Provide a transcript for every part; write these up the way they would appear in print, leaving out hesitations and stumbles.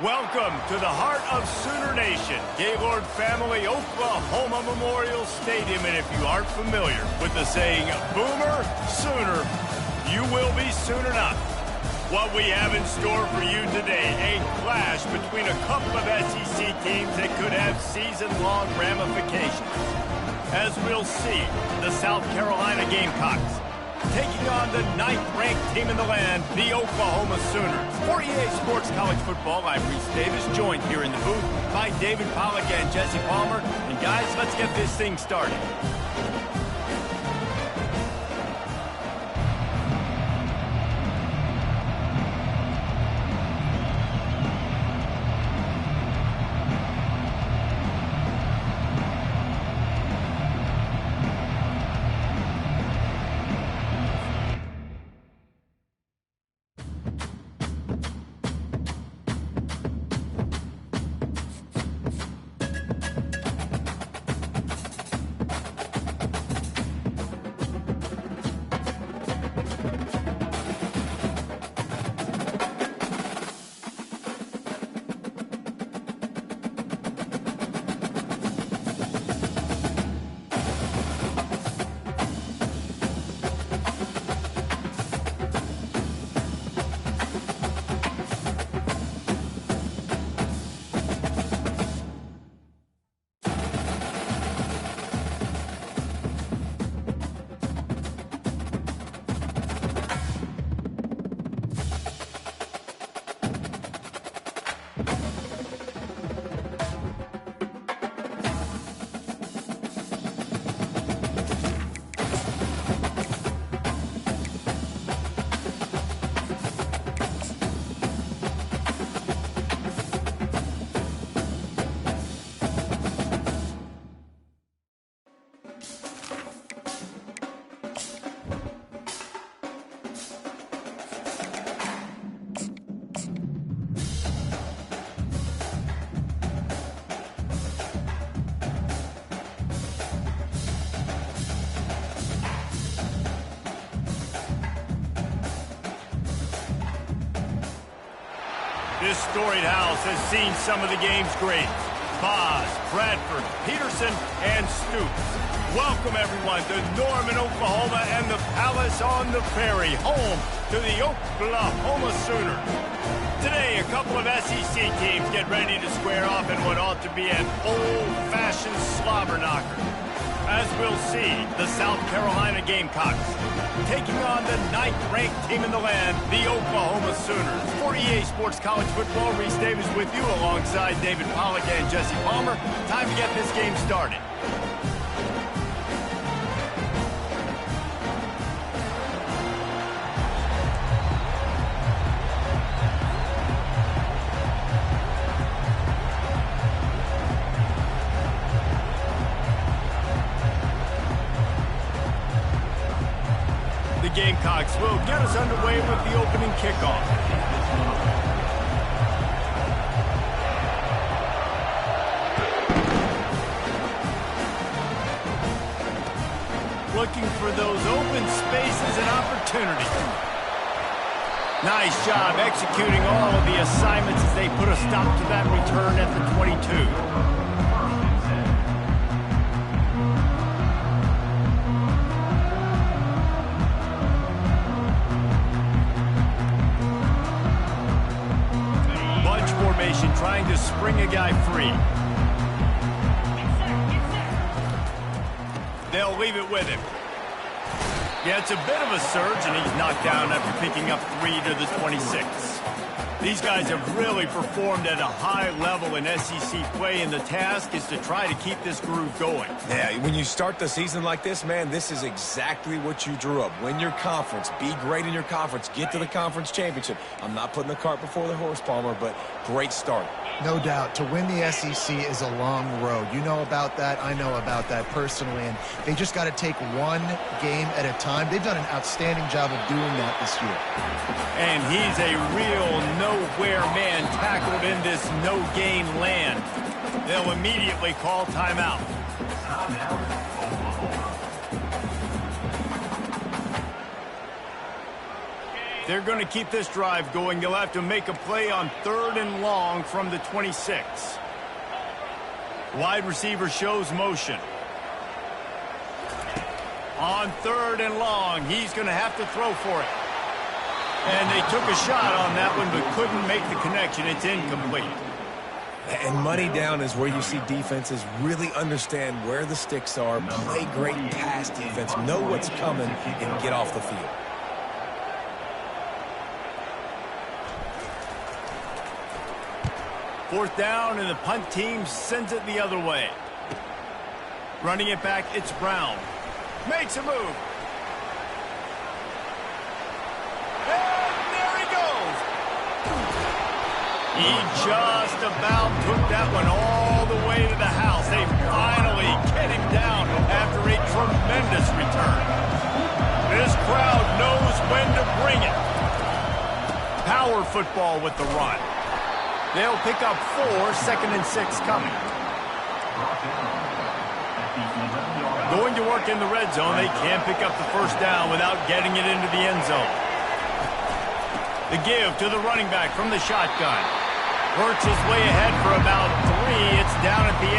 Welcome to the heart of Sooner Nation, Gaylord Family Oklahoma Memorial Stadium. And if you aren't familiar with the saying, Boomer Sooner, you will be soon enough. What we have in store for you today, a clash between a couple of SEC teams that could have season-long ramifications. As we'll see, the South Carolina Gamecocks taking on the 9th-ranked team in the land, the Oklahoma Sooners. For EA Sports College Football, I'm Reese Davis, joined here in the booth by David Pollack and Jesse Palmer. And guys, let's get this thing started. This storied house has seen some of the game's greats. Boz, Bradford, Peterson, and Stoops. Welcome, everyone, to Norman, Oklahoma, and the Palace on the Prairie, home to the Oklahoma Sooners. Today, a couple of SEC teams get ready to square off in what ought to be an old-fashioned slobber knocker. As we'll see, the South Carolina Gamecocks taking on the 9th-ranked team in the land, the Oklahoma Sooners. For EA Sports College Football, Reese Davis with you alongside David Pollack and Jesse Palmer. Time to get this game started. The Gamecocks will get us underway with the opening kickoff. Looking for those open spaces and opportunities. Nice job executing all of the assignments as they put a stop to that return at the 22. Trying to spring a guy free. They'll leave it with him. Yeah, it's a bit of a surge, and he's knocked down after picking up 3 to the 26. These guys have really performed at a high level in SEC play, and the task is to try to keep this groove going. Yeah, when you start the season like this, man, this is exactly what you drew up. Win your conference, be great in your conference, get to the conference championship. I'm not putting the cart before the horse, Palmer, but great start. No doubt. To win the SEC is a long road. You know about that. I know about that personally. And they just got to take one game at a time. They've done an outstanding job of doing that this year. And he's a real nowhere man tackled in this no-gain land. They'll immediately call timeout. they're going to keep this drive going, they'll have to make a play on 3rd and long from the 26. Wide receiver shows motion. On 3rd and long, he's going to have to throw for it. And they took a shot on that one but couldn't make the connection. It's incomplete. And money down is where you see defenses really understand where the sticks are, play great pass defense, know what's coming, and get off the field. Fourth down, and the punt team sends it the other way. Running it back, it's Brown. Makes a move. And there he goes. He just about took that one all the way to the house. They finally get him down after a tremendous return. This crowd knows when to bring it. Power football with the run. They'll pick up 4, 2nd and 6 coming. Going to work in the red zone. They can't pick up the first down without getting it into the end zone. The give to the running back from the shotgun. Works his way ahead for about 3. It's down at the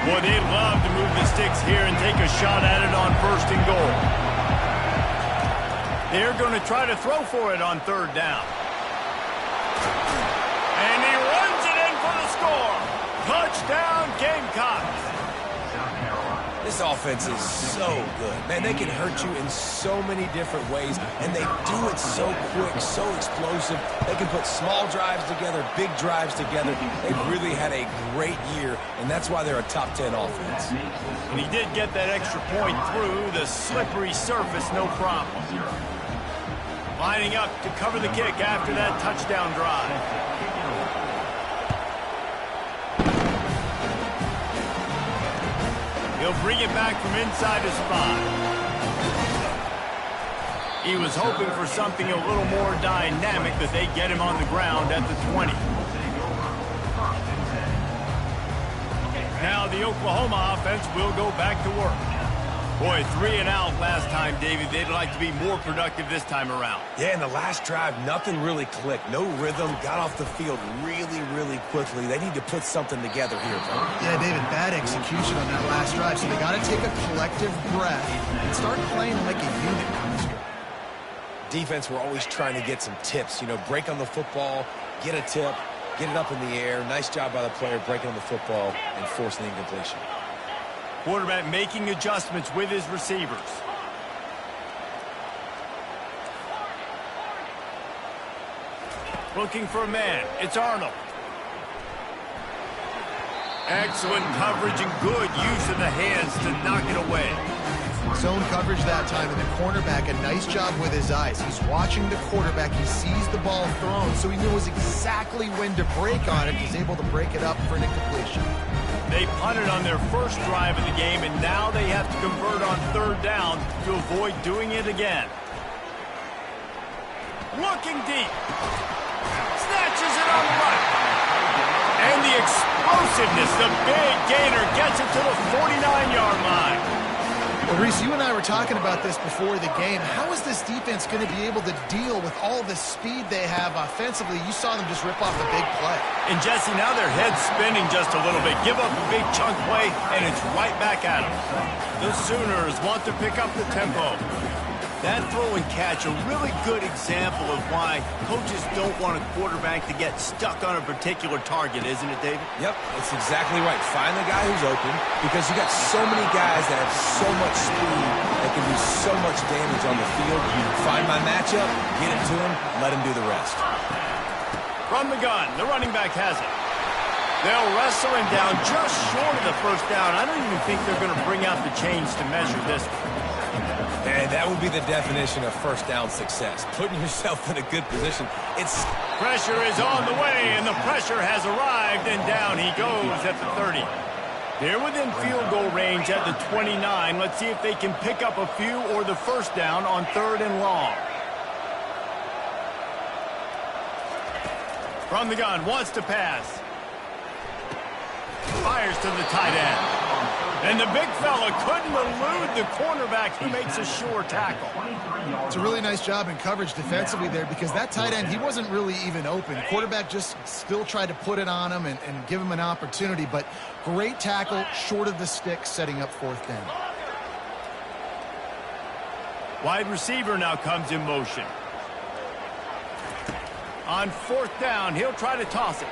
8. Boy, they'd love to move the sticks here and take a shot at it on 1st and goal. They're going to try to throw for it on 3rd down. And he runs it in for the score. Touchdown, Gamecocks. This offense is so good. Man, they can hurt you in so many different ways, and they do it so quick, so explosive. They can put small drives together, big drives together. They've really had a great year, and that's why they're a top 10 offense. And he did get that extra point through the slippery surface, no problem. Lining up to cover the kick after that touchdown drive. He'll bring it back from inside his 5. He was hoping for something a little more dynamic, but they get him on the ground at the 20. Now the Oklahoma offense will go back to work. Boy, 3 and out last time, David. They'd like to be more productive this time around. Yeah, in the last drive, nothing really clicked. No rhythm, got off the field really, really quickly. They need to put something together here, bro. Yeah, David, bad execution on that last drive. So they got to take a collective breath and start playing like a unit down the stretch. Defense, we're always trying to get some tips. You know, break on the football, get a tip, get it up in the air. Nice job by the player breaking on the football and forcing the incompletion. Quarterback making adjustments with his receivers. Looking for a man. It's Arnold. Excellent coverage and good use of the hands to knock it away. Zone coverage that time, and the cornerback, a nice job with his eyes. He's watching the quarterback. He sees the ball thrown, so he knows exactly when to break on it. He's able to break it up for an incompletion. They punted on their first drive of the game, and now they have to convert on 3rd down to avoid doing it again. Looking deep. Snatches it on the run. And the explosiveness, the big gainer, gets it to the 49-yard line. Well, Reese, you and I were talking about this before the game. How is this defense going to be able to deal with all the speed they have offensively? You saw them just rip off the big play. And, Jesse, now their head's spinning just a little bit. Give up a big chunk play, and it's right back at them. The Sooners want to pick up the tempo. That throw and catch, a really good example of why coaches don't want a quarterback to get stuck on a particular target, isn't it, David? Yep, that's exactly right. Find the guy who's open, because you got so many guys that have so much speed that can do so much damage on the field. Find my matchup, get it to him, let him do the rest. From the gun, the running back has it. They'll wrestle him down just short of the first down. I don't even think they're going to bring out the chains to measure this one. And that would be the definition of first down success. Putting yourself in a good position. Pressure is on the way, and the pressure has arrived, and down he goes at the 30. They're within field goal range at the 29. Let's see if they can pick up a few or the first down on 3rd and long. From the gun, wants to pass. Fires to the tight end. And the big fella couldn't elude the cornerback who makes a sure tackle. It's a really nice job in coverage defensively there because that tight end, he wasn't really even open. Quarterback just still tried to put it on him and give him an opportunity, but great tackle short of the stick, setting up fourth down. Wide receiver now comes in motion. On fourth down, he'll try to toss it.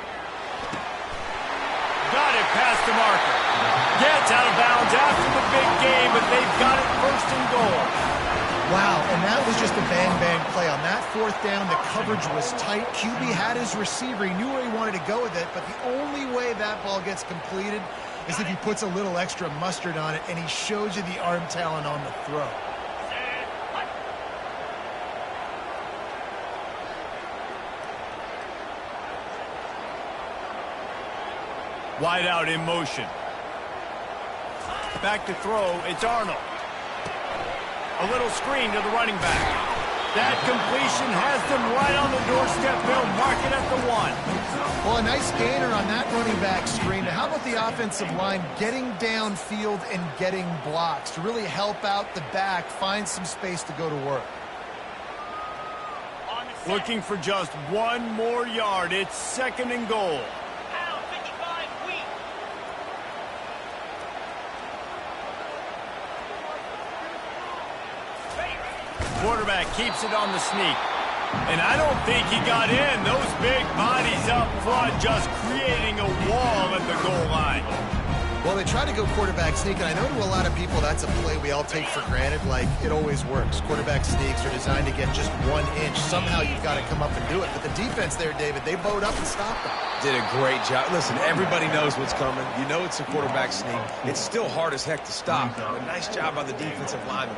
Got it past the marker. Gets out of bounds after the big game, but they've got it first and goal. Wow, and that was just a bang-bang play. On that fourth down, the coverage was tight. QB had his receiver. He knew where he wanted to go with it, but the only way that ball gets completed is if he puts a little extra mustard on it, and he shows you the arm talent on the throw. Wide out in motion. Back to throw, it's Arnold. A little screen to the running back. That completion has them right on the doorstep. They'll mark it at the 1. Well, a nice gainer on that running back screen. Now, how about the offensive line getting downfield and getting blocks to really help out the back, find some space to go to work? Looking for just one more yard. It's second and goal. Quarterback keeps it on the sneak. And I don't think he got in. Those big bodies up front just creating a wall at the goal line. Well, they try to go quarterback sneak, and I know to a lot of people that's a play we all take for granted, like it always works. Quarterback sneaks are designed to get just 1 inch. Somehow you've got to come up and do it. But the defense there, David, they bowed up and stopped them. Did a great job. Listen, everybody knows what's coming. You know it's a quarterback sneak. It's still hard as heck to stop. A nice job by the defensive lineman.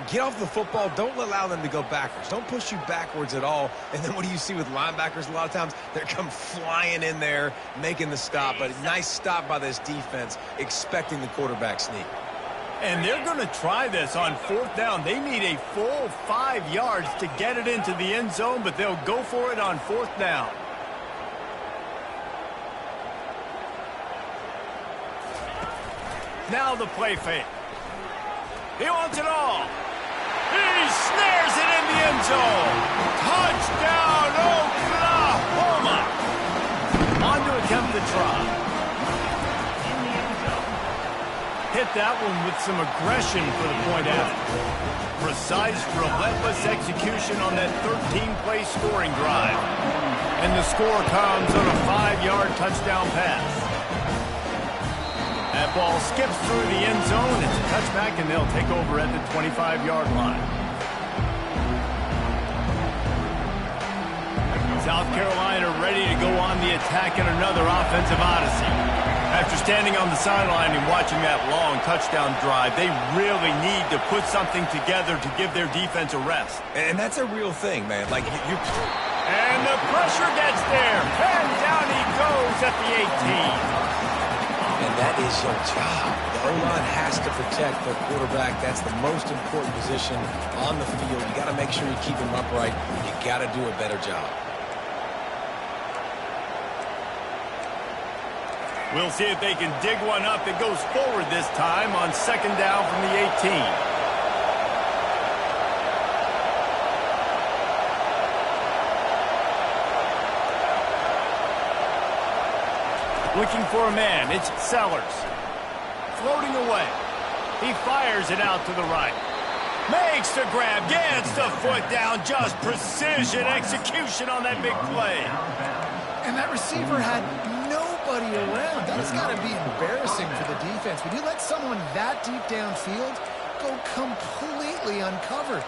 Get off the football. Don't allow them to go backwards. Don't push you backwards at all. And then what do you see with linebackers? A lot of times they come flying in there, making the stop. But a nice stop by this defense, expecting the quarterback sneak. And they're going to try this on fourth down. They need a full 5 yards to get it into the end zone, but they'll go for it on fourth down. Now the play fake. He wants it all. He snares it in the end zone. Touchdown, Oklahoma. On to attempt the try. Hit that one with some aggression for the point after. Precise, relentless execution on that 13-play scoring drive. And the score comes on a 5-yard touchdown pass. That ball skips through the end zone. It's a touchback, and they'll take over at the 25-yard line. South Carolina ready to go on the attack in another offensive odyssey. After standing on the sideline and watching that long touchdown drive, they really need to put something together to give their defense a rest. And that's a real thing, man. Like you. And the pressure gets there. And down he goes at the 18. And that is your job. The O-line has to protect their quarterback. That's the most important position on the field. You got to make sure you keep him upright. You got to do a better job. We'll see if they can dig one up. It goes forward this time on second down from the 18. Looking for a man, it's Sellers. Floating away. He fires it out to the right. Makes the grab, gets the foot down. Just precision execution on that big play. And that receiver had nobody around. That has got to be embarrassing for the defense. When you let someone that deep downfield go completely uncovered.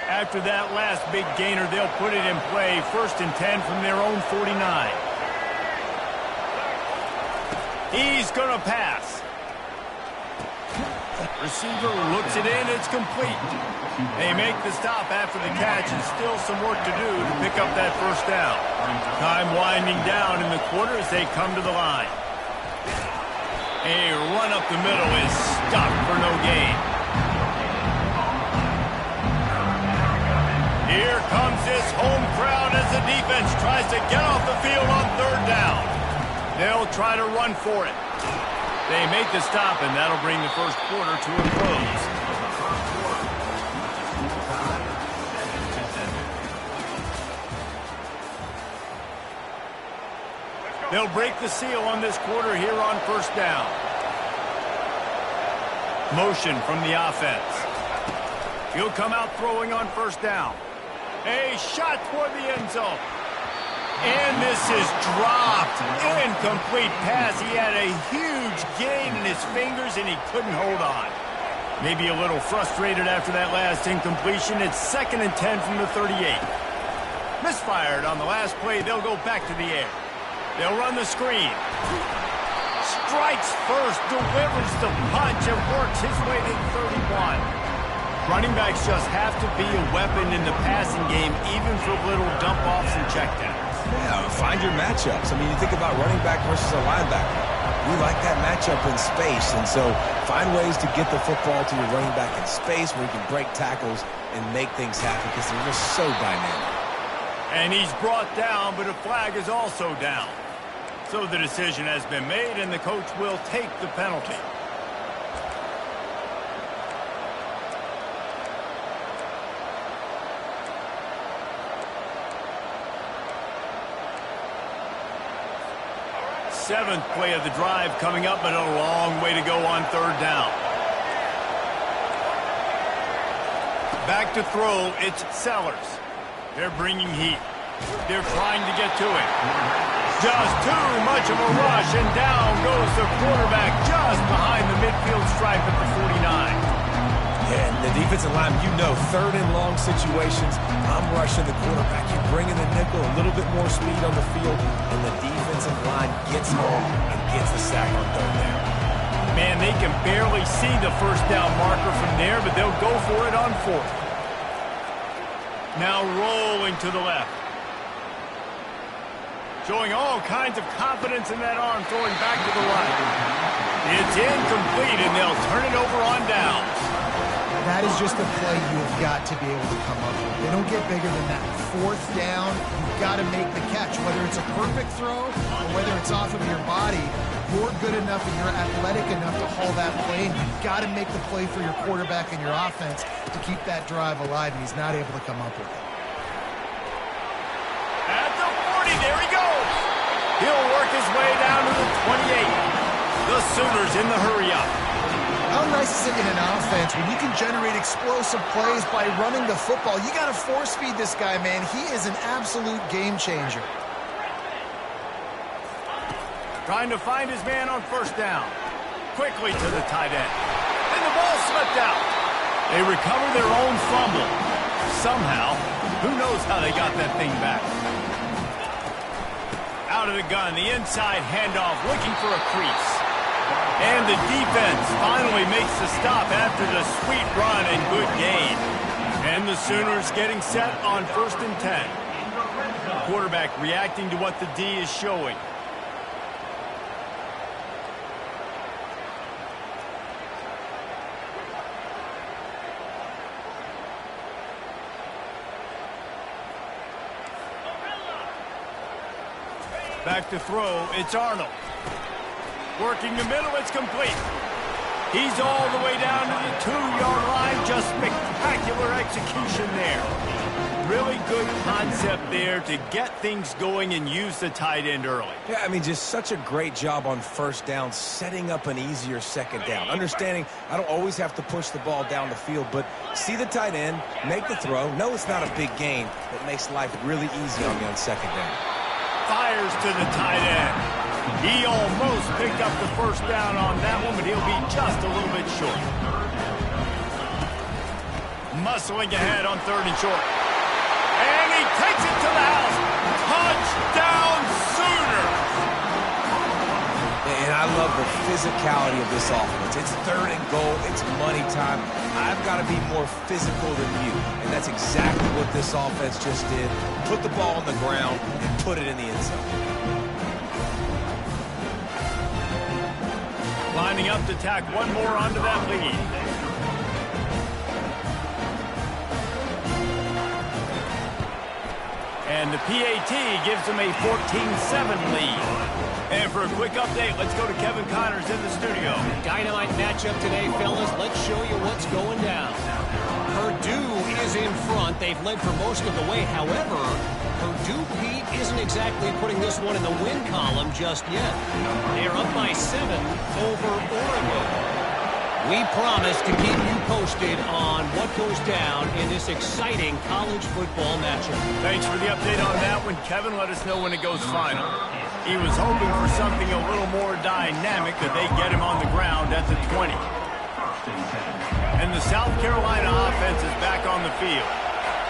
After that last big gainer, they'll put it in play. 1st and 10 from their own 49. He's going to pass. Receiver looks it in. It's complete. They make the stop after the catch, and still some work to do to pick up that first down. Time winding down in the quarter as they come to the line. A run up the middle is stopped for no gain. Here comes this home crowd as the defense tries to get off the field on third down. They'll try to run for it. They make the stop, and that'll bring the first quarter to a close. They'll break the seal on this quarter here on first down. Motion from the offense. He'll come out throwing on first down. A shot toward the end zone. And this is dropped. Incomplete pass. He had a huge gain in his fingers, and he couldn't hold on. Maybe a little frustrated after that last incompletion. It's 2nd and 10 from the 38. Misfired on the last play. They'll go back to the air. They'll run the screen. Strikes first, delivers the punch, and works his way to 31. Running backs just have to be a weapon in the passing game, even for little dump-offs and checkdowns. Yeah, find your matchups. I mean, you think about running back versus a linebacker. We like that matchup in space, and so find ways to get the football to your running back in space where you can break tackles and make things happen because they're just so dynamic. And he's brought down, but a flag is also down. So the decision has been made, and the coach will take the penalty. Seventh play of the drive coming up, but a long way to go on third down. Back to throw, it's Sellers. They're bringing heat. They're trying to get to it. Just too much of a rush, and down goes the quarterback just behind the midfield stripe at the 49. Yeah, and the defensive line, you know, 3rd and long situations, I'm rushing the quarterback. You're bringing the nickel, a little bit more speed on the field, and the defensive line gets home and gets the sack on 3rd down. Man, they can barely see the first down marker from there, but they'll go for it on 4th. Now rolling to the left. Showing all kinds of confidence in that arm, throwing back to the right. It's incomplete, and they'll turn it over on downs. That is just a play you've got to be able to come up with. They don't get bigger than that. 4th down, you've got to make the catch. Whether it's a perfect throw or whether it's off of your body, you're good enough and you're athletic enough to haul that play, and you've got to make the play for your quarterback and your offense to keep that drive alive, and he's not able to come up with it. At the 40, there he goes. He'll work his way down to the 28. The Sooners in the hurry-up. How nice is it in an offense when you can generate explosive plays by running the football? You got to force-feed this guy, man. He is an absolute game changer. Trying to find his man on first down. Quickly to the tight end. And the ball slipped out. They recover their own fumble. Somehow, who knows how they got that thing back. Out of the gun, the inside handoff, looking for a crease. And the defense finally makes the stop after the sweet run and good gain. And the Sooners getting set on 1st and 10. Quarterback reacting to what the D is showing. Back to throw, it's Arnold. Working the middle, it's complete. He's all the way down to the 2-yard line. Just spectacular execution there. Really good concept there to get things going and use the tight end early. Yeah, I mean, just such a great job on first down, setting up an easier second down. Understanding I don't always have to push the ball down the field, but see the tight end, make the throw. No, it's not a big gain, but makes life really easy on me on second down. Fires to the tight end. He almost picked up the first down on that one, but he'll be just a little bit short. Muscling ahead on 3rd and short. And he takes it to the house. Touchdown Sooners! And I love the physicality of this offense. It's 3rd and goal. It's money time. I've got to be more physical than you. And that's exactly what this offense just did. Put the ball on the ground and put it in the end zone. Lining up to tack one more onto that lead. And the PAT gives them a 14-7 lead. And for a quick update, let's go to Kevin Connors in the studio. Dynamite matchup today, fellas. Let's show you what's going down. Purdue is in front. They've led for most of the way. However, Purdue, Pete, isn't exactly putting this one in the win column just yet. They're up by 7 over Oregon. We promise to keep you posted on what goes down in this exciting college football matchup. Thanks for the update on that one, Kevin. Let us know when it goes final. He was hoping for something a little more dynamic, that they get him on the ground at the 20. And the South Carolina offense is back on the field.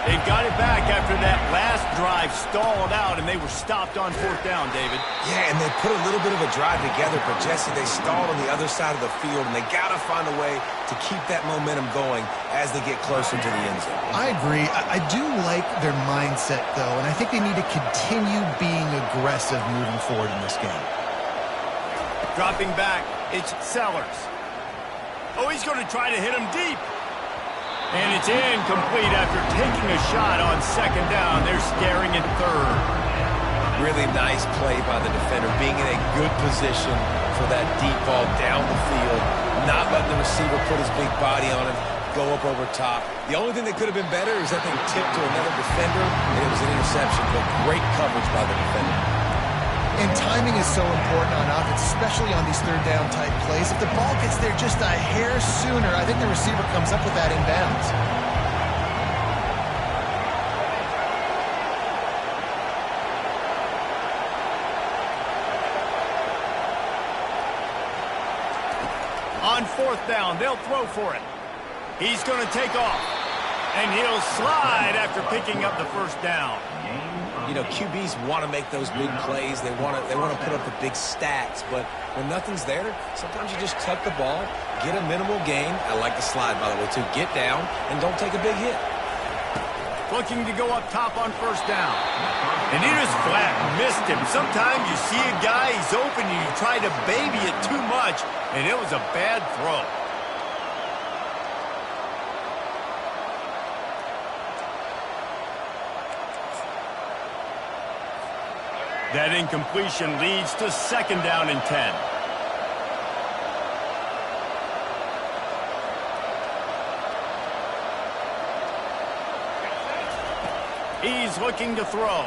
They got it back after that last drive stalled out, and they were stopped on 4th down, David. Yeah, and they put a little bit of a drive together, but Jesse, they stalled on the other side of the field, and they got to find a way to keep that momentum going as they get closer to the end zone. I agree. I do like their mindset, though, and I think they need to continue being aggressive moving forward in this game. Dropping back, it's Sellers. Oh, he's going to try to hit him deep. And it's incomplete after taking a shot on 2nd down. They're scaring at 3rd. Really nice play by the defender, being in a good position for that deep ball down the field, not letting the receiver put his big body on him, go up over top. The only thing that could have been better is that they tipped to another defender, and it was an interception, but great coverage by the defender. And timing is so important on offense, especially on these 3rd down type plays. If the ball gets there just a hair sooner, I think the receiver comes up with that inbounds. On 4th down, they'll throw for it. He's going to take off. And he'll slide after picking up the 1st down. You know, QBs want to make those big plays. They want to put up the big stats. But when nothing's there, sometimes you just tuck the ball, get a minimal gain. I like the slide, by the way, too. Get down and don't take a big hit. Looking to go up top on 1st down. And he just flat missed him. Sometimes you see a guy, he's open, and you try to baby it too much, and it was a bad throw. That incompletion leads to 2nd down and 10. He's looking to throw.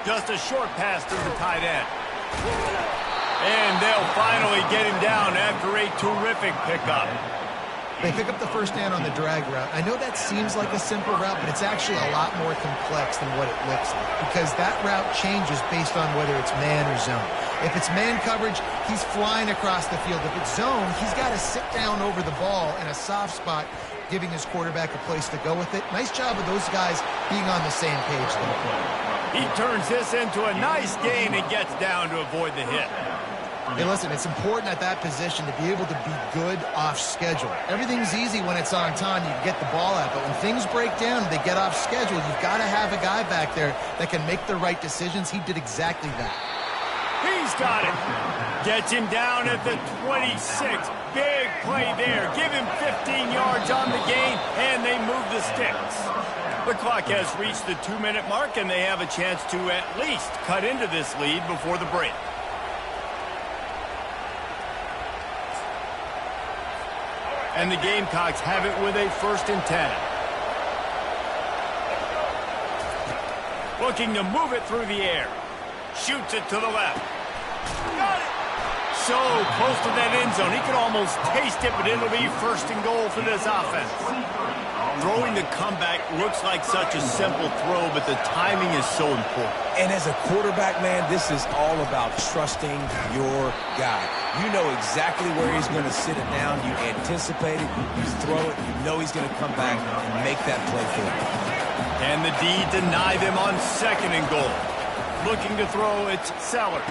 Just a short pass to the tight end. And they'll finally get him down after a terrific pickup. They pick up the 1st down on the drag route. I know that seems like a simple route, but it's actually a lot more complex than what it looks like, because that route changes based on whether it's man or zone. If it's man coverage, he's flying across the field. If it's zone, he's got to sit down over the ball in a soft spot, giving his quarterback a place to go with it. Nice job of those guys being on the same page there. He turns this into a nice gain and gets down to avoid the hit. Hey, listen, it's important at that position to be able to be good off schedule. Everything's easy when it's on time. You can get the ball out. But when things break down and they get off schedule, you've got to have a guy back there that can make the right decisions. He did exactly that. He's got it. Gets him down at the 26. Big play there. Give him 15 yards on the gain, and they move the sticks. The clock has reached the 2-minute mark, and they have a chance to at least cut into this lead before the break. And the Gamecocks have it with a 1st and 10. Looking to move it through the air. Shoots it to the left. Got it! So close to that end zone. He could almost taste it, but it'll be 1st and goal for this offense. Throwing the comeback looks like such a simple throw, but the timing is so important. And as a quarterback, man, this is all about trusting your guy. You know exactly where he's going to sit it down. You anticipate it. You throw it. You know he's going to come back and make that play for you. And the D deny them on 2nd and goal. Looking to throw, it's Sellers.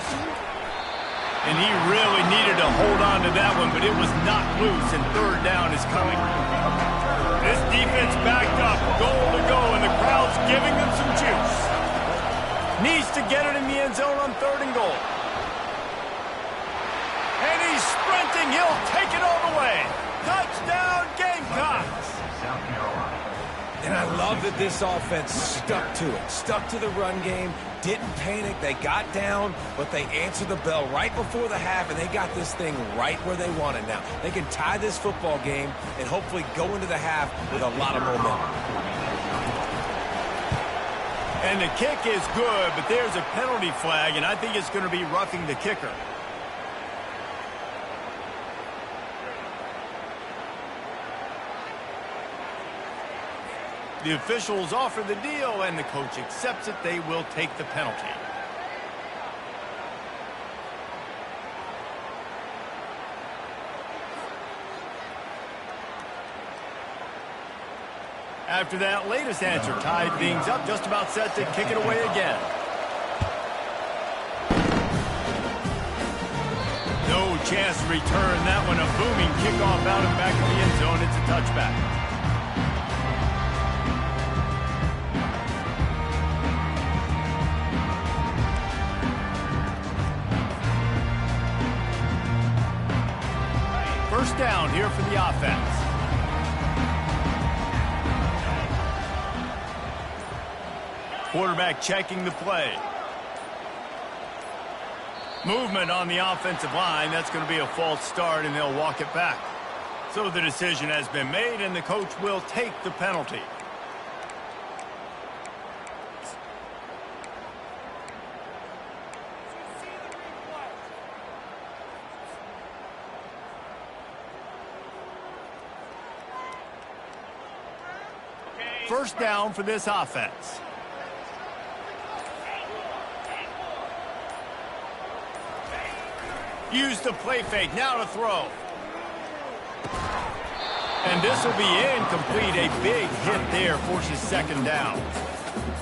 And he really needed to hold on to that one, but it was knocked loose, and 3rd down is coming. This defense backed up, goal to go, and the crowd's giving them some juice. Needs to get it in the end zone on 3rd and goal. And he's sprinting. He'll take it all the way. Touchdown, Gamecocks. And I love that this offense stuck to it, stuck to the run game, didn't panic. They got down, but they answered the bell right before the half, and they got this thing right where they want it now. They can tie this football game and hopefully go into the half with a lot of momentum. And the kick is good, but there's a penalty flag, and I think it's going to be roughing the kicker. The officials offer the deal, and the coach accepts it. They will take the penalty. After that latest answer tied things up, just about set to kick it away again. No chance to return that one. A booming kickoff out and back of the end zone. It's a touchback. First down here for the offense. Quarterback checking the play. Movement on the offensive line. That's going to be a false start, and they'll walk it back. So the decision has been made, and the coach will take the penalty. First down for this offense. Use the play fake. Now to throw. And this will be incomplete. A big hit there forces second down.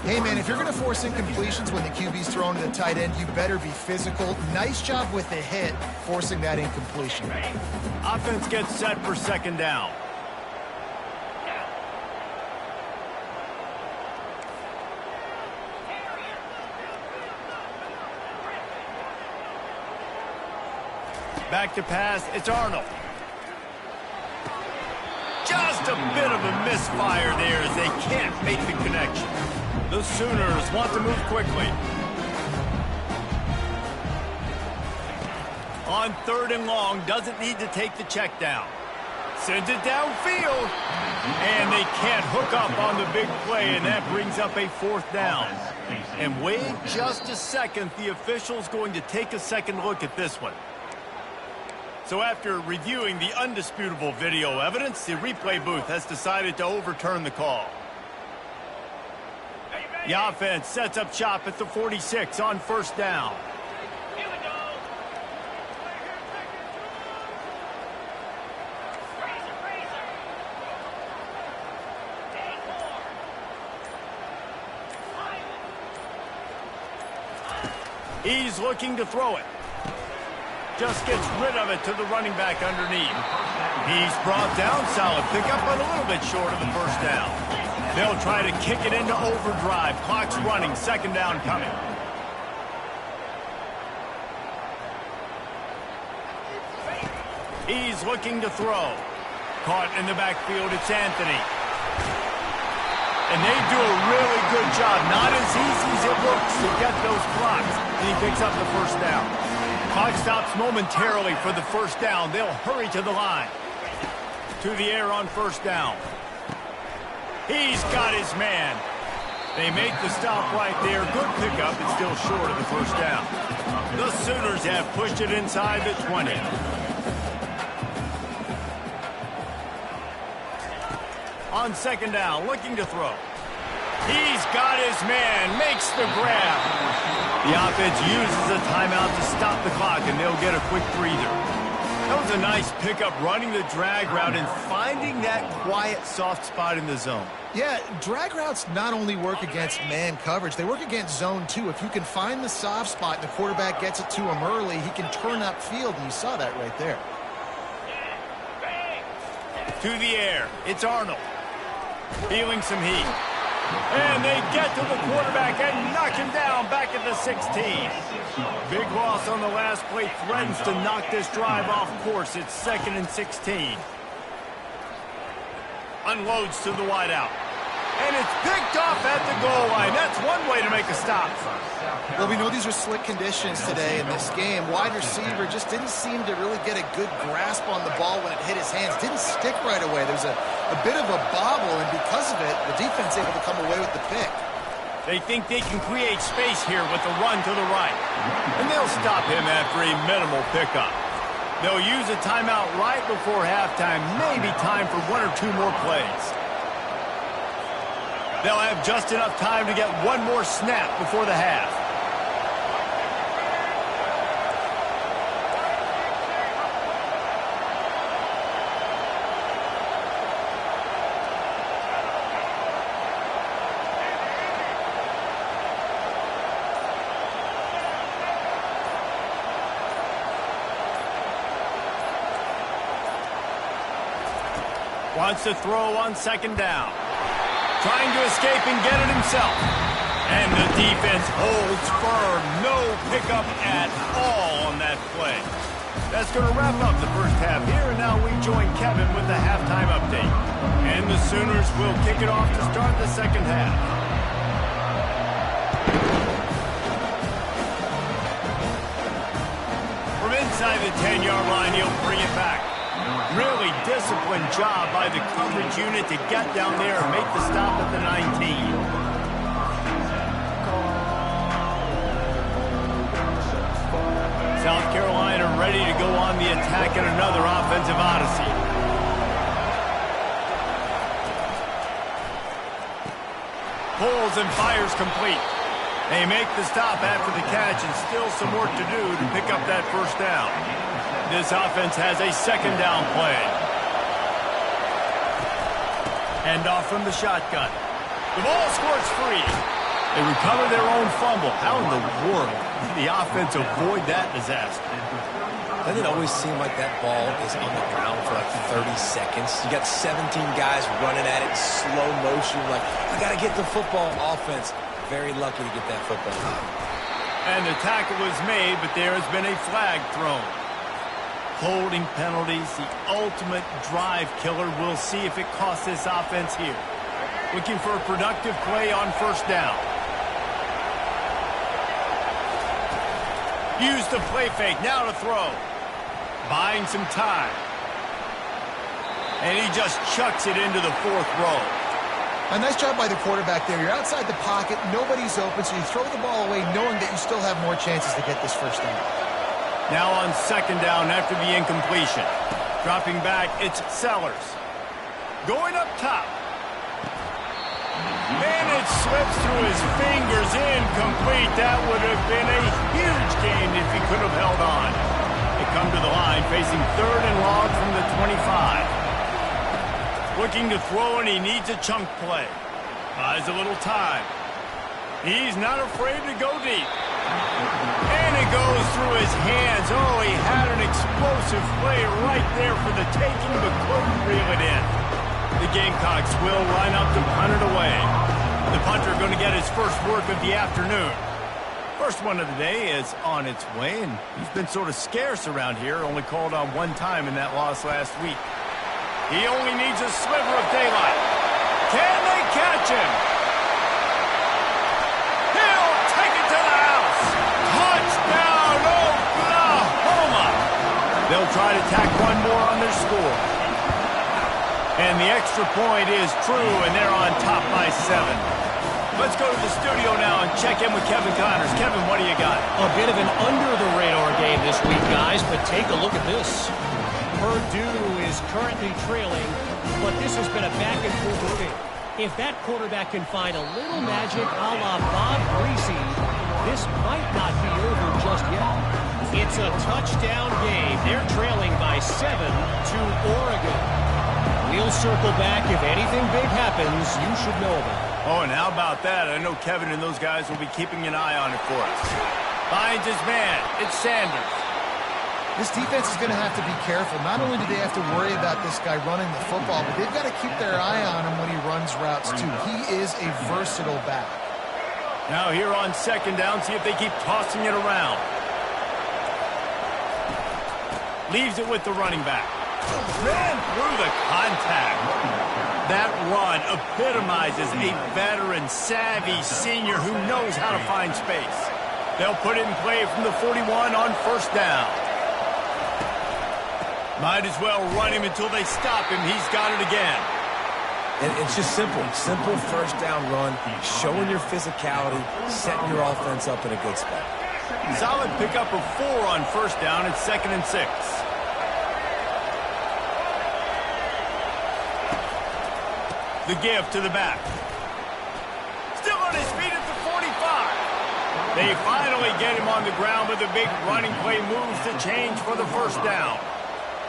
Hey, man, if you're going to force incompletions when the QB's throwing to the tight end, you better be physical. Nice job with the hit, forcing that incompletion. Offense gets set for second down. Back to pass, it's Arnold. Just a bit of a misfire there as they can't make the connection. The Sooners want to move quickly. On 3rd and long, doesn't need to take the check down. Sends it downfield. And they can't hook up on the big play, and that brings up a 4th down. And wait just a second, the official's going to take a second look at this one. So after reviewing the undisputable video evidence, the replay booth has decided to overturn the call. The offense sets up shop at the 46 on first down. He's looking to throw it. Just gets rid of it to the running back underneath. He's brought down, solid pickup, but a little bit short of the first down. They'll try to kick it into overdrive. Clock's running, second down coming. He's looking to throw. Caught in the backfield, it's Anthony. And they do a really good job, not as easy as it looks, to get those blocks. And he picks up the first down. Clock stops momentarily for the first down. They'll hurry to the line. To the air on first down. He's got his man. They make the stop right there. Good pickup, but still short of the first down. The Sooners have pushed it inside the 20. On second down, looking to throw. He's got his man, makes the grab. The offense uses a timeout to stop the clock, and they'll get a quick breather. That was a nice pickup, running the drag route and finding that quiet, soft spot in the zone. Yeah, drag routes not only work against man coverage, they work against zone too. If you can find the soft spot and the quarterback gets it to him early, he can turn upfield, and you saw that right there. To the air, it's Arnold. Feeling some heat. And they get to the quarterback and knock him down back at the 16. Big loss on the last play, threatens to knock this drive off course. It's 2nd and 16. Unloads to the wideout. And it's picked off at the goal line. That's one way to make a stop. Well, we know these are slick conditions today in this game. Wide receiver just didn't seem to really get a good grasp on the ball when it hit his hands. Didn't stick right away. There's a bit of a bobble, and because of it, the defense able to come away with the pick. They think they can create space here with the run to the right. And they'll stop him after a minimal pickup. They'll use a timeout right before halftime, maybe time for one or two more plays. They'll have just enough time to get one more snap before the half. Wants to throw on second down. Trying to escape and get it himself. And the defense holds firm. No pickup at all on that play. That's going to wrap up the first half here. And now we join Kevin with the halftime update. And the Sooners will kick it off to start the second half. From inside the 10-yard line, he'll bring it back. Really disciplined job by the coverage unit to get down there and make the stop at the 19. South Carolina ready to go on the attack in another offensive odyssey. Pulls and fires complete. They make the stop after the catch, and still some work to do to pick up that first down. This offense has a second down play. Hand off from the shotgun. The ball squirts free. They recover their own fumble. How in the world did the offense avoid that disaster? Doesn't it always seem like that ball is on the ground for like 30 seconds? You got 17 guys running at it in slow motion. Like, I got to get the football. Offense, very lucky to get that football. And the tackle was made, but there has been a flag thrown. Holding penalties, the ultimate drive killer. We'll see if it costs this offense here. Looking for a productive play on first down. Use the play fake, now to throw. Buying some time. And he just chucks it into the fourth row. A nice job by the quarterback there. You're outside the pocket, nobody's open, so you throw the ball away knowing that you still have more chances to get this first down. Now on second down after the incompletion. Dropping back, it's Sellers. Going up top. And it slips through his fingers, incomplete. That would have been a huge gain if he could have held on. They come to the line, facing third and long from the 25. Looking to throw, and he needs a chunk play. Buys a little time. He's not afraid to go deep. And it goes through his hands. Oh, he had an explosive play right there for the taking, but couldn't reel it in. The Gamecocks will line up to punt it away. The punter going to get his first work of the afternoon. First one of the day is on its way, and he's been sort of scarce around here, only called on one time in that loss last week. He only needs a sliver of daylight. Can they catch him? He'll take it to the house. Touchdown, Oklahoma. They'll try to tack one more on their score. And the extra point is true, and they're on top by 7. Let's go to the studio now and check in with Kevin Connors. Kevin, what do you got? A bit of an under-the-radar game this week, guys, but take a look at this. Purdue is currently trailing, but this has been a back-and-forth game. If that quarterback can find a little magic a la Bob Greasy, this might not be over just yet. It's a touchdown game. They're trailing by 7 to Oregon. We'll circle back. If anything big happens, you should know about it. Oh, and how about that? I know Kevin and those guys will be keeping an eye on it for us. Finds his man. It's Sanders. This defense is going to have to be careful. Not only do they have to worry about this guy running the football, but they've got to keep their eye on him when he runs routes, too. He is a versatile back. Now here on second down, see if they keep tossing it around. Leaves it with the running back. Ran through the contact. That run epitomizes a veteran, savvy senior who knows how to find space. They'll put it in play from the 41 on first down. Might as well run him until they stop him. He's got it again. And it's just simple. Simple first down run, showing your physicality, setting your offense up in a good spot. Solid pickup of 4 on first down. It's 2nd and 6. The give to the back. Still on his feet at the 45. They finally get him on the ground with a big running play moves to change for the first down.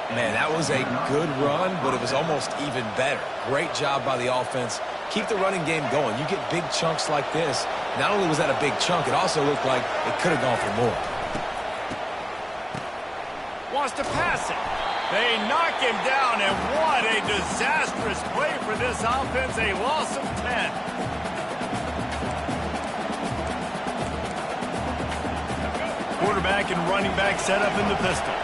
Man, that was a good run, but it was almost even better. Great job by the offense. Keep the running game going. You get big chunks like this. Not only was that a big chunk, it also looked like it could have gone for more. Wants to pass it. They knock him down, and what a disastrous play for this offense. A loss of 10. Quarterback and running back set up in the pistol.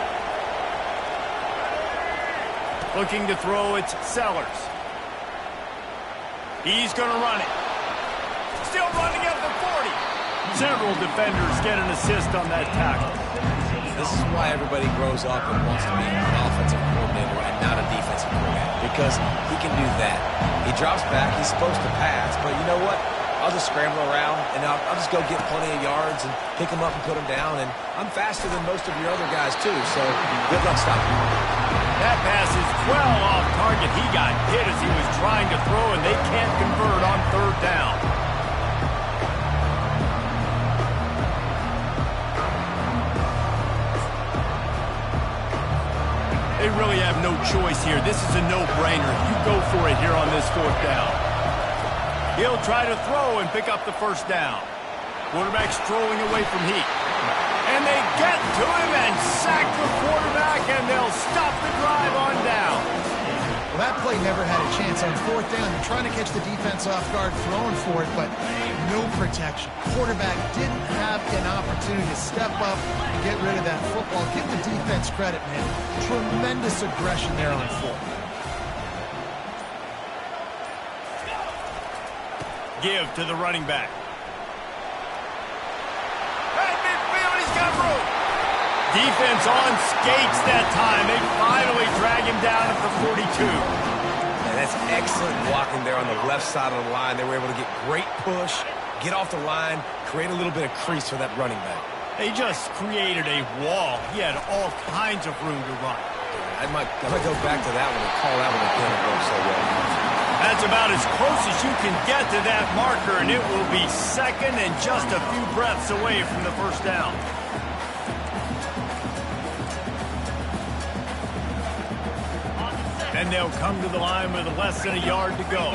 Looking to throw, it's Sellers. He's going to run it. Still running at the 40. Several defenders get an assist on that tackle. This is why everybody grows up and wants to be an offensive coordinator and not a defensive coordinator, because he can do that. He drops back, he's supposed to pass, but you know what? I'll just scramble around, and I'll just go get plenty of yards and pick him up and put him down, and I'm faster than most of your other guys, too, so good luck stopping him. That pass is well off target. He got hit as he was trying to throw, and they can't convert on third down. They really have no choice here. This is a no-brainer. You go for it here on this fourth down. He'll try to throw and pick up the first down. Quarterback strolling away from heat. And they get to him and sack the quarterback, and they'll stop the drive on down. Well, that play never had a chance on fourth down. They're trying to catch the defense off guard, throwing for it, but no protection. Quarterback didn't have an opportunity to step up and get rid of that football. Give the defense credit, man. Tremendous aggression there on fourth. Give to the running back. At midfield, he's got room. Defense on skates that time. They finally drag him down at the 42. And that's excellent blocking there on the left side of the line. They were able to get great push, get off the line, create a little bit of crease for that running back. They just created a wall. He had all kinds of room to run. I might go back to that one and call that one again. It worked so well. That's about as close as you can get to that marker, and it will be second and just a few breaths away from the first down. And they'll come to the line with less than a yard to go.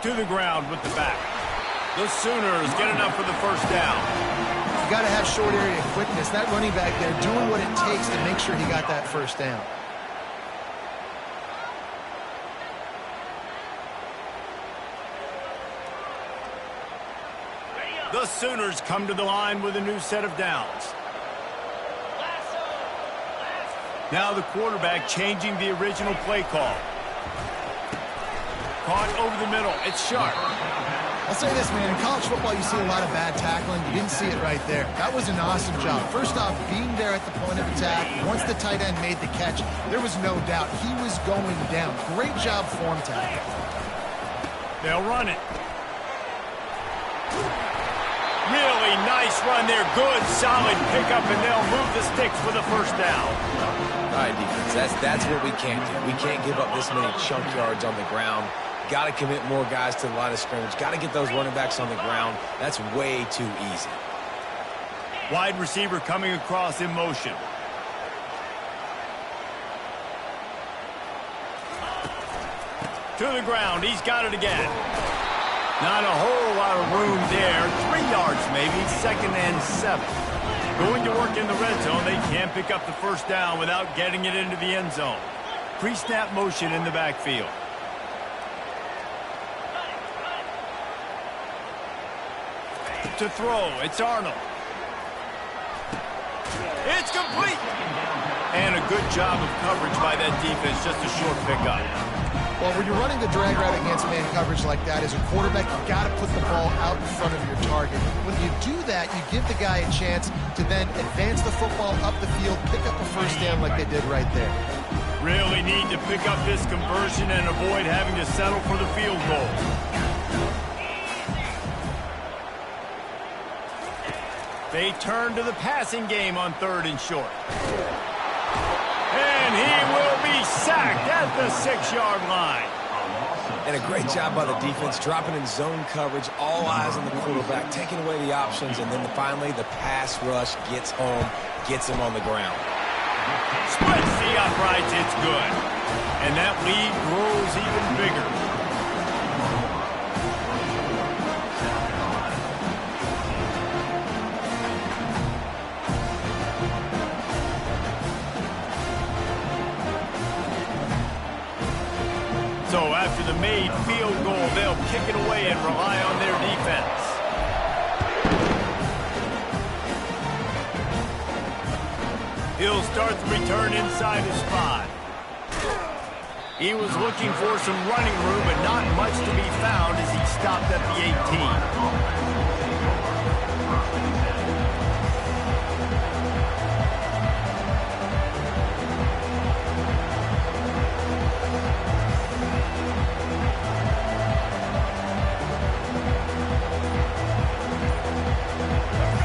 To the ground with the back. The Sooners get enough for the first down. You got to have short area quickness. That running back there doing what it takes to make sure he got that first down. The Sooners come to the line with a new set of downs. Now the quarterback changing the original play call. Caught over the middle. It's sharp. I'll say this, man. In college football, you see a lot of bad tackling. You didn't see it right there. That was an awesome job. First off, being there at the point of attack. Once the tight end made the catch, there was no doubt he was going down. Great job form tackle. They'll run it. Really nice run there. Good, solid pickup, and they'll move the sticks for the first down. All right, defense, that's what we can't do. We can't give up this many chunk yards on the ground. Got to commit more guys to the line of scrimmage. Got to get those running backs on the ground. That's way too easy. Wide receiver coming across in motion. To the ground. He's got it again. Not a whole lot of room there. 3 yards maybe. 2nd and 7. Going to work in the red zone. They can't pick up the first down without getting it into the end zone. Pre-snap motion in the backfield. To throw. It's Arnold. It's complete. And a good job of coverage by that defense, just a short pickup. Well, when you're running the drag route against man coverage like that, as a quarterback, you got to put the ball out in front of your target. When you do that, you give the guy a chance to then advance the football up the field, pick up a first down like they did right there. Really need to pick up this conversion and avoid having to settle for the field goal. They turn to the passing game on 3rd and short. And he will be sacked at the 6-yard line. And a great job by the defense, dropping in zone coverage, all eyes on the quarterback, taking away the options, and then finally the pass rush gets home, gets him on the ground. Splits the uprights, it's good. And that lead grows even bigger. So after the made field goal, they'll kick it away and rely on their defense. He'll start the return inside his 5. He was looking for some running room, but not much to be found as he stopped at the 18.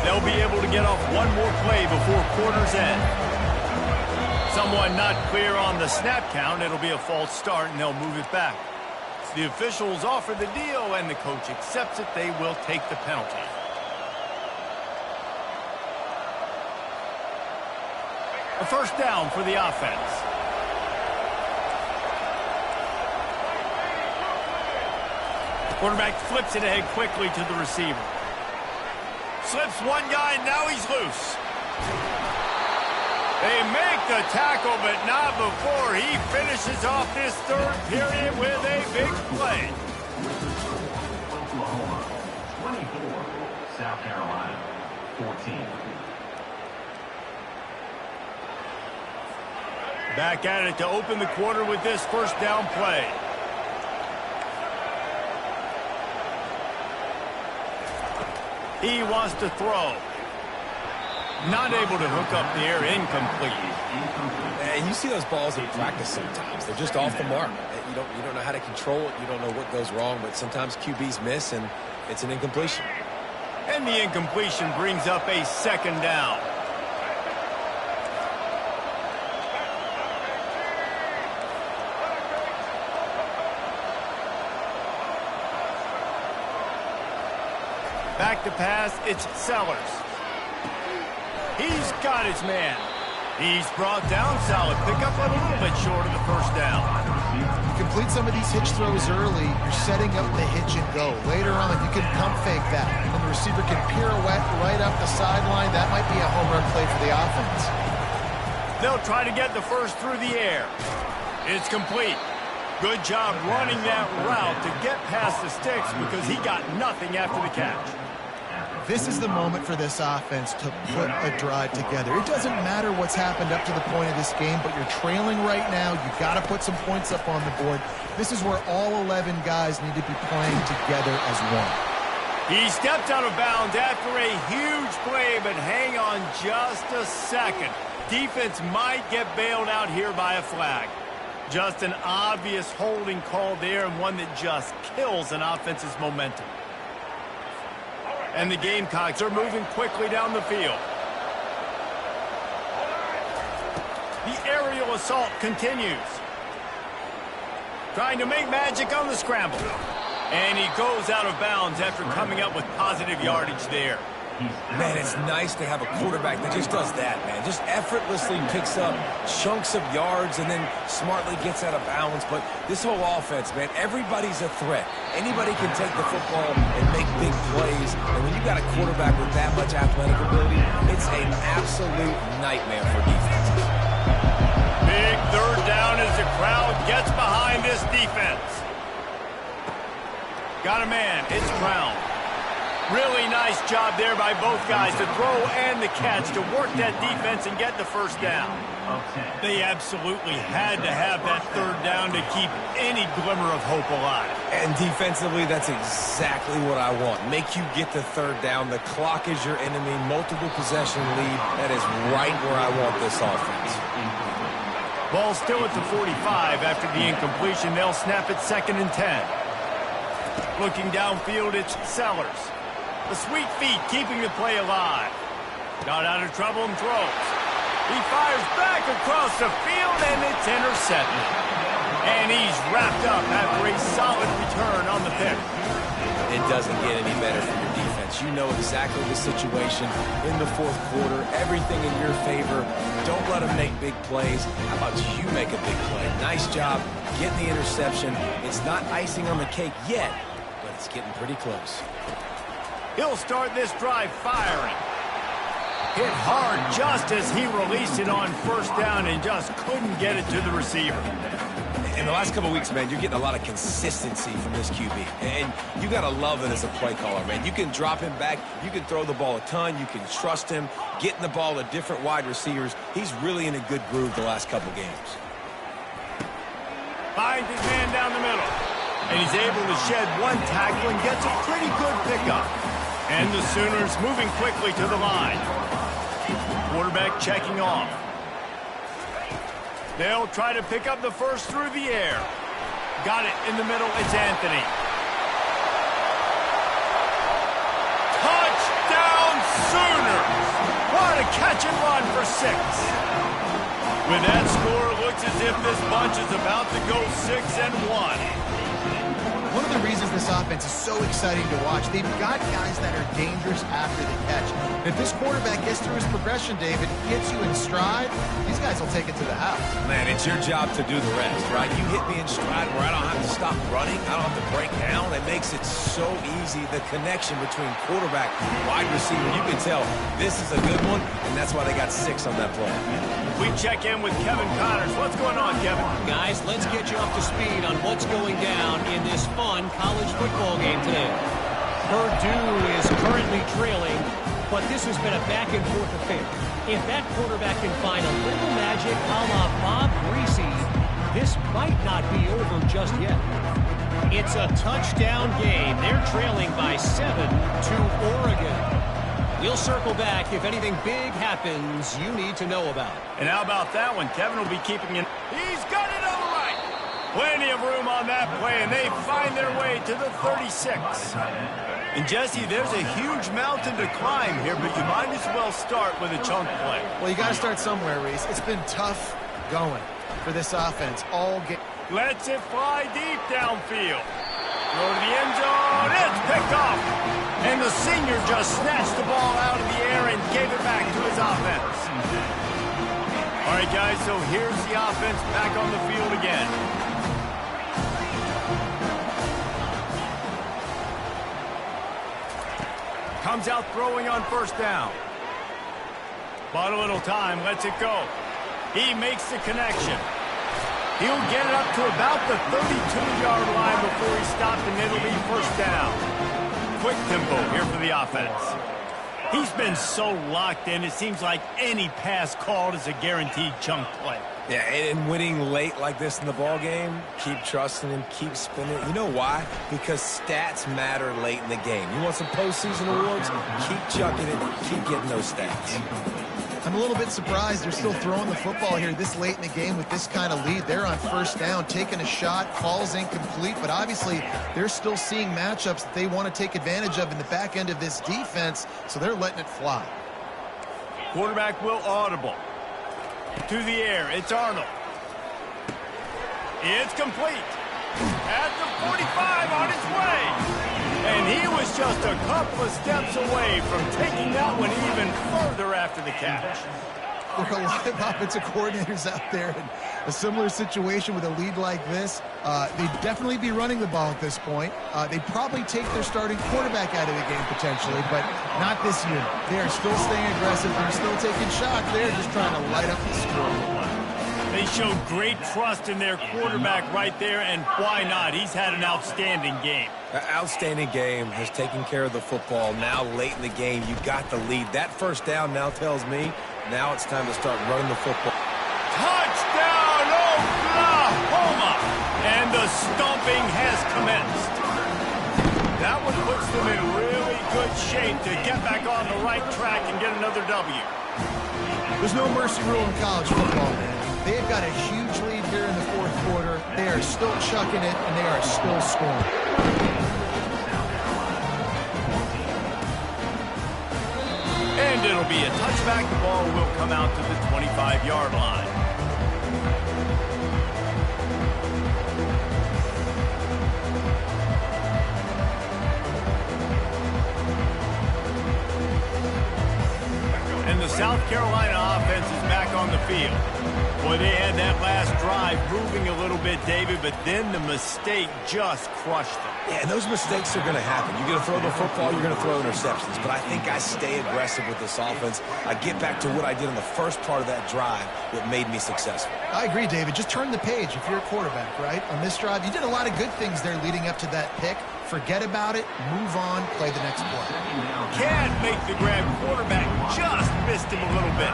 They'll be able to get off one more play before quarter's end. Someone not clear on the snap count. It'll be a false start, and they'll move it back. The officials offer the deal, and the coach accepts it. They will take the penalty. A first down for the offense. Quarterback flips it ahead quickly to the receiver. Slips one guy, now he's loose. They make the tackle, but not before he finishes off this 3rd period with a big play. Oklahoma, 24, South Carolina, 14. Back at it to open the quarter with this first down play. He wants to throw. Not able to hook up the air, incomplete. And you see those balls in practice sometimes. They're just off the mark. You don't know how to control it. You don't know what goes wrong, but sometimes QBs miss, and it's an incompletion. And the incompletion brings up a 2nd down. Back to pass, it's Sellers. He's got his man. He's brought down, solid pickup, but a little bit short of the first down. You complete some of these hitch throws early, you're setting up the hitch and go. Later on, you can pump fake that, and the receiver can pirouette right up the sideline. That might be a home run play for the offense. They'll try to get the first through the air. It's complete. Good job running that route to get past the sticks because he got nothing after the catch. This is the moment for this offense to put a drive together. It doesn't matter what's happened up to the point of this game, but you're trailing right now. You've got to put some points up on the board. This is where all 11 guys need to be playing together as one. He stepped out of bounds after a huge play, but hang on just a second. Defense might get bailed out here by a flag. Just an obvious holding call there, and one that just kills an offense's momentum. And the Gamecocks are moving quickly down the field. The aerial assault continues. Trying to make magic on the scramble. And he goes out of bounds after coming up with positive yardage there. Man, it's nice to have a quarterback that just does that, man. Just effortlessly picks up chunks of yards and then smartly gets out of bounds. But this whole offense, man, everybody's a threat. Anybody can take the football and make big plays. And when you got a quarterback with that much athletic ability, it's an absolute nightmare for defenses. Big 3rd down as the crowd gets behind this defense. Got a man. It's Brown. Really nice job there by both guys to throw and the catch to work that defense and get the first down. They absolutely had to have that third down to keep any glimmer of hope alive. And defensively, that's exactly what I want. Make you get the third down. The clock is your enemy. Multiple possession lead. That is right where I want this offense. Ball still at the 45 after the incompletion. They'll snap it 2nd and 10. Looking downfield, it's Sellers. The sweet feet keeping the play alive. Got out of trouble and throws. He fires back across the field, and it's intercepted. And he's wrapped up after a solid return on the pick. It doesn't get any better for your defense. You know exactly the situation in the fourth quarter. Everything in your favor. Don't let them make big plays. How about you make a big play? Nice job getting the interception. It's not icing on the cake yet, but it's getting pretty close. He'll start this drive firing. Hit hard just as he released it on first down and just couldn't get it to the receiver. In the last couple of weeks, man, you're getting a lot of consistency from this QB. And you got to love it as a play caller, man. You can drop him back. You can throw the ball a ton. You can trust him, getting the ball to different wide receivers. He's really in a good groove the last couple games. Finds his man down the middle. And he's able to shed one tackle and gets a pretty good pickup. And the Sooners moving quickly to the line. Quarterback checking off. They'll try to pick up the first through the air. Got it in the middle. It's Anthony. Touchdown Sooners! What a catch and run for 6. With that score, it looks as if this bunch is about to go 6-1. One of the reasons this offense is so exciting to watch, they've got guys that are dangerous after the catch. If this quarterback gets through his progression, David, gets you in stride, these guys will take it to the house. Man, it's your job to do the rest, right? You hit me in stride where I don't have to stop running. I don't have to break down. It makes it so easy, the connection between quarterback and wide receiver. You can tell this is a good one, and that's why they got 6 on that play. We check in with Kevin Connors. What's going on, Kevin? Guys, let's get you up to speed on what's going down in this fun college football game today. Purdue is currently trailing, but this has been a back-and-forth affair. If that quarterback can find a little magic a la Bob Greasy, this might not be over just yet. It's a touchdown game. They're trailing by 7 to Oregon. We'll circle back if anything big happens you need to know about. And how about that one? Kevin will be keeping it. He's got it on the right. Plenty of room on that play, and they find their way to the 36. And, Jesse, there's a huge mountain to climb here, but you might as well start with a chunk play. Well, you got to start somewhere, Reese. It's been tough going for this offense all game. Lets it fly deep downfield. Throw to the end zone. It's picked off. And the senior just snatched the ball out of the air and gave it back to his offense. All right, guys, so here's the offense back on the field again. Comes out throwing on first down. Bought a little time, lets it go. He makes the connection. He'll get it up to about the 32-yard line before he stopped, and it'll be first down. Quick tempo here for the offense. He's been so locked in, it seems like any pass called is a guaranteed chunk play. Yeah, and winning late like this in the ball game, keep trusting him, keep spinning. You know why? Because stats matter late in the game. You want some postseason awards? Keep chucking it, keep getting those stats. I'm a little bit surprised they're still throwing the football here this late in the game with this kind of lead. They're on first down, taking a shot, falls incomplete, but obviously they're still seeing matchups that they want to take advantage of in the back end of this defense, so they're letting it fly. Quarterback will audible. To the air, it's Arnold. It's complete. At the 45 on his way. And he was just a couple of steps away from taking that one even further after the catch. There are a lot of offensive coordinators out there in a similar situation with a lead like this. They'd definitely be running the ball at this point. They'd probably take their starting quarterback out of the game potentially, but not this unit. They are still staying aggressive. They're still taking shots. They're just trying to light up the score. They showed great trust in their quarterback right there, and why not? He's had an outstanding game. An outstanding game, has taken care of the football. Now late in the game, you got the lead. That first down now tells me now it's time to start running the football. Touchdown, Oklahoma! And the stomping has commenced. That one puts them in really good shape to get back on the right track and get another W. There's no mercy rule in college football, man. They've got a huge lead here in the fourth quarter. They are still chucking it, and they are still scoring. And it'll be a touchback. The ball will come out to the 25-yard line. And the South Carolina offense is back on the field. Boy, they had that last drive moving a little bit, David, but then the mistake just crushed them. Yeah, and those mistakes are going to happen. You're going to throw the football, you're going to throw interceptions. But I think I stay aggressive with this offense. I get back to what I did in the first part of that drive that made me successful. I agree, David. Just turn the page if you're a quarterback, right? On this drive, you did a lot of good things there leading up to that pick. Forget about it, move on, play the next play. Can't make the grab. Quarterback just missed him a little bit.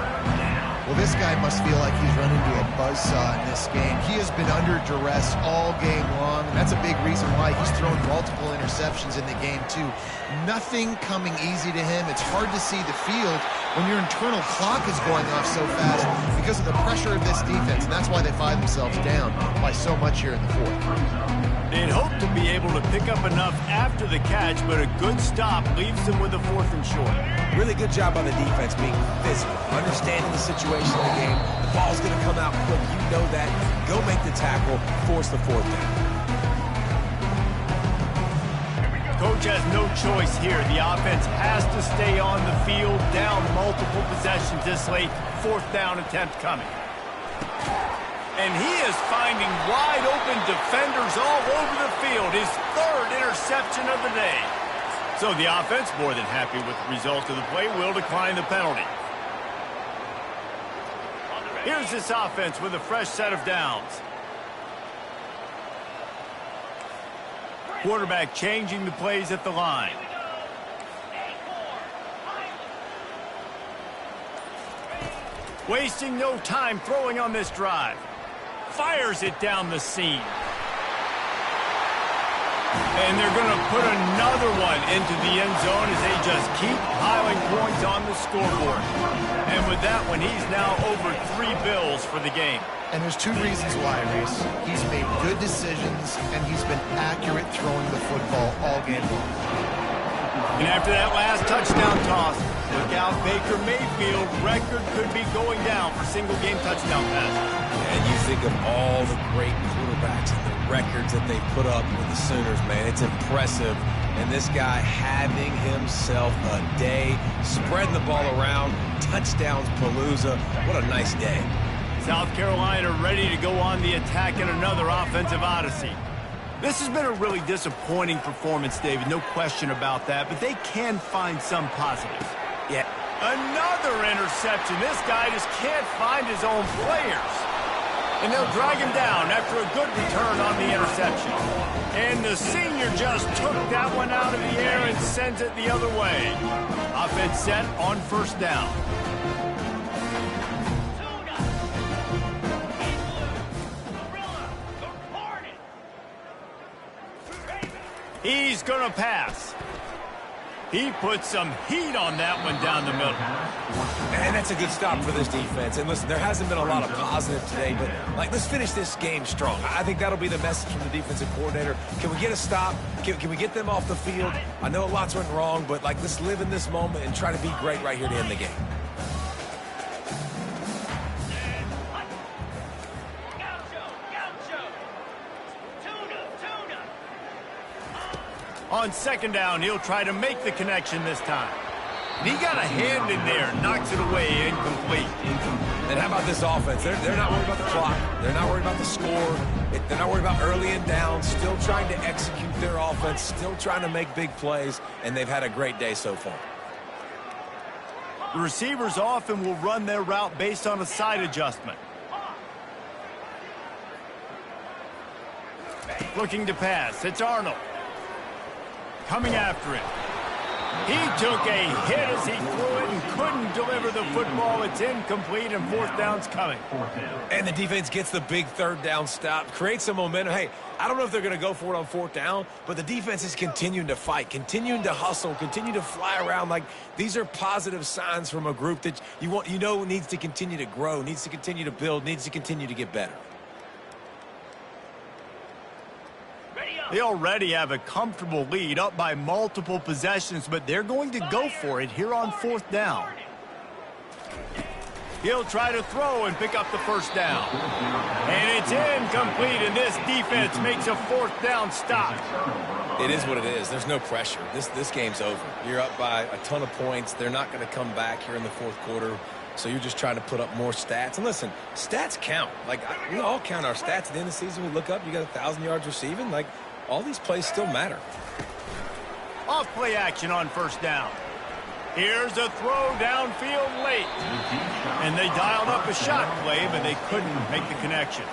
Well, this guy must feel like he's run into a buzzsaw in this game. He has been under duress all game long, and that's a big reason why he's thrown multiple interceptions in the game, too. Nothing coming easy to him. It's hard to see the field when your internal clock is going off so fast because of the pressure of this defense, and that's why they find themselves down by so much here in the fourth. They'd hope to be able to pick up enough after the catch, but a good stop leaves them with a 4th and short. Really good job on the defense being physical, understanding the situation of the game. The ball's going to come out quick. You know that. Go make the tackle, force the 4th down. Coach has no choice here. The offense has to stay on the field, down multiple possessions this late. 4th down attempt coming. And he is finding wide-open defenders all over the field. His 3rd interception of the day. So the offense, more than happy with the result of the play, will decline the penalty. Here's this offense with a fresh set of downs. Quarterback changing the plays at the line. Wasting no time throwing on this drive. Fires it down the seam. And they're going to put another one into the end zone as they just keep piling points on the scoreboard. And with that one, he's now over 3 bills for the game. And there's 2 reasons why, Reese. He's made good decisions, and he's been accurate throwing the football all game long. And after that last touchdown toss, look out, Baker Mayfield. Record could be going down for single-game touchdown passes. And you think of all the great quarterbacks and the records that they put up with the Sooners, man. It's impressive. And this guy having himself a day, spreading the ball around, touchdowns palooza. What a nice day. South Carolina ready to go on the attack in another offensive odyssey. This has been a really disappointing performance, David. No question about that, but they can find some positives. Yeah. Another interception. This guy just can't find his own players. And they'll drag him down after a good return on the interception. And the senior just took that one out of the air and sends it the other way. Offense set on 1st down. He's going to pass. He put some heat on that one down the middle. And that's a good stop for this defense. And listen, there hasn't been a lot of positive today, but let's finish this game strong. I think that'll be the message from the defensive coordinator. Can we get a stop? Can we get them off the field? I know lots went wrong, but let's live in this moment and try to be great right here to end the game. On 2nd down, he'll try to make the connection this time. And he got a hand in there, knocks it away, incomplete. And how about this offense? They're not worried about the clock. They're not worried about the score. They're not worried about early and down. Still trying to execute their offense. Still trying to make big plays. And they've had a great day so far. The receivers often will run their route based on a side adjustment. looking to pass. It's Arnold. Coming after it. He took a hit as he threw it and couldn't deliver the football. It's incomplete, and fourth down's coming. And the defense gets the big third down stop, creates some momentum. Hey, I don't know if they're going to go for it on fourth down, but the defense is continuing to fight, continuing to hustle, continue to fly around. Like, these are positive signs from a group that you know needs to continue to grow, needs to continue to build, needs to continue to get better. They already have a comfortable lead, up by multiple possessions, but they're going to go for it here on fourth down. He'll try to throw and pick up the first down. And it's incomplete, and this defense makes a fourth down stop. It is what it is. There's no pressure. This game's over. You're up by a ton of points. They're not going to come back here in the fourth quarter. So you're just trying to put up more stats. And listen, stats count. Like, we all count our stats. At the end of the season, we look up, you got 1,000 yards receiving. Like, all these plays still matter. Off play action on first down. Here's a throw downfield late. And they dialed up a shot play, but they couldn't make the connection.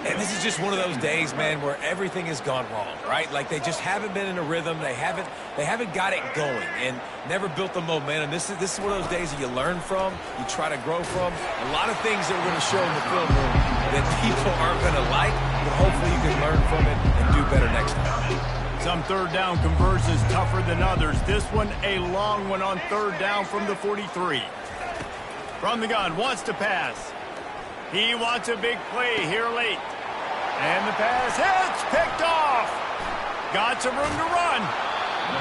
And this is just one of those days, man, where everything has gone wrong, right? Like, they just haven't been in a rhythm. They haven't got it going and never built the momentum. This is one of those days that you learn from, you try to grow from. A lot of things that we're going to show in the film room that people aren't going to like, but hopefully you can learn from it and do better next time. Some third down conversions tougher than others. This one a long one on third down from the 43. From the gun, wants to pass. He wants a big play here late. And the pass hits, picked off. Got some room to run.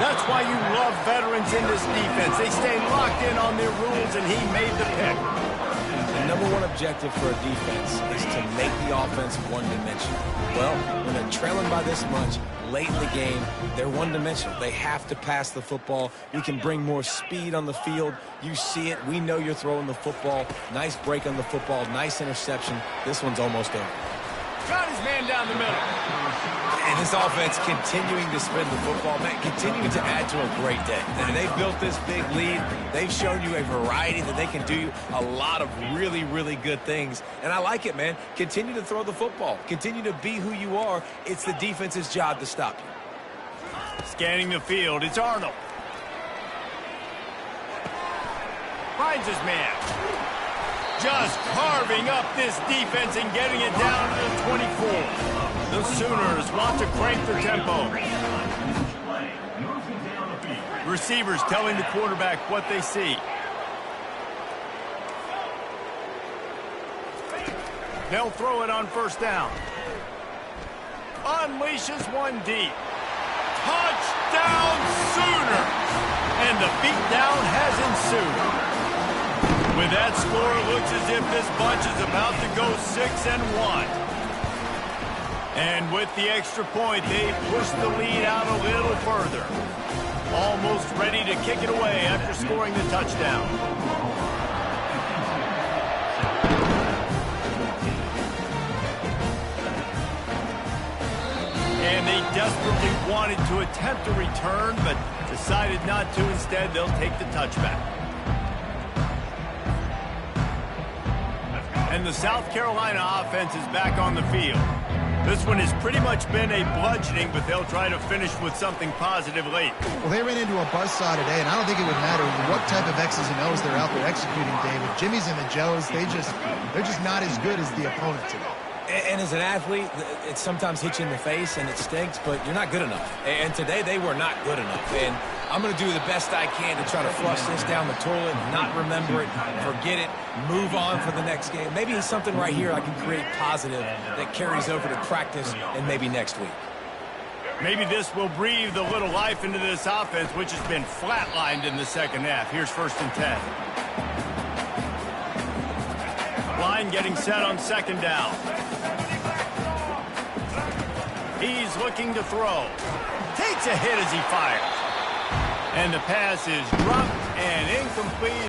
That's why you love veterans in this defense. They stay locked in on their rules, and he made the pick. The number one objective for a defense is to make the offense one-dimensional. Well, when they're trailing by this much, late in the game, they're one-dimensional. They have to pass the football. We can bring more speed on the field. You see it. We know you're throwing the football. Nice break on the football. Nice interception. This one's almost over. Got his man down the middle. And this offense continuing to spin the football, man, continuing to add to a great day. They've built this big lead. They've shown you a variety that they can do a lot of really, really good things. And I like it, man. Continue to throw the football. Continue to be who you are. It's the defense's job to stop you. Scanning the field, it's Arnold. Finds his man. Just carving up this defense and getting it down to the 24. The Sooners want to crank their tempo. Receivers telling the quarterback what they see. They'll throw it on first down. Unleashes one deep. Touchdown Sooners! And the beatdown has ensued. With that score, it looks as if this bunch is about to go 6-1. And with the extra point, they push the lead out a little further. Almost ready to kick it away after scoring the touchdown. And they desperately wanted to attempt a return, but decided not to. Instead, they'll take the touchback. And the South Carolina offense is back on the field. This one has pretty much been a bludgeoning, but they'll try to finish with something positive late. Well, they ran into a buzzsaw today, and I don't think it would matter what type of X's and O's they're out there executing, David. Jimmy's and the Joes, they're just not as good as the opponent today. And as an athlete, it sometimes hits you in the face and it stinks, but you're not good enough. And today they were not good enough. And I'm going to do the best I can to try to flush this down the toilet, not remember it, forget it, move on for the next game. Maybe it's something right here I can create positive that carries over to practice and maybe next week. Maybe this will breathe a little life into this offense, which has been flatlined in the second half. Here's 1st and 10. Line getting set on second down. He's looking to throw. Takes a hit as he fires. And the pass is dropped and incomplete.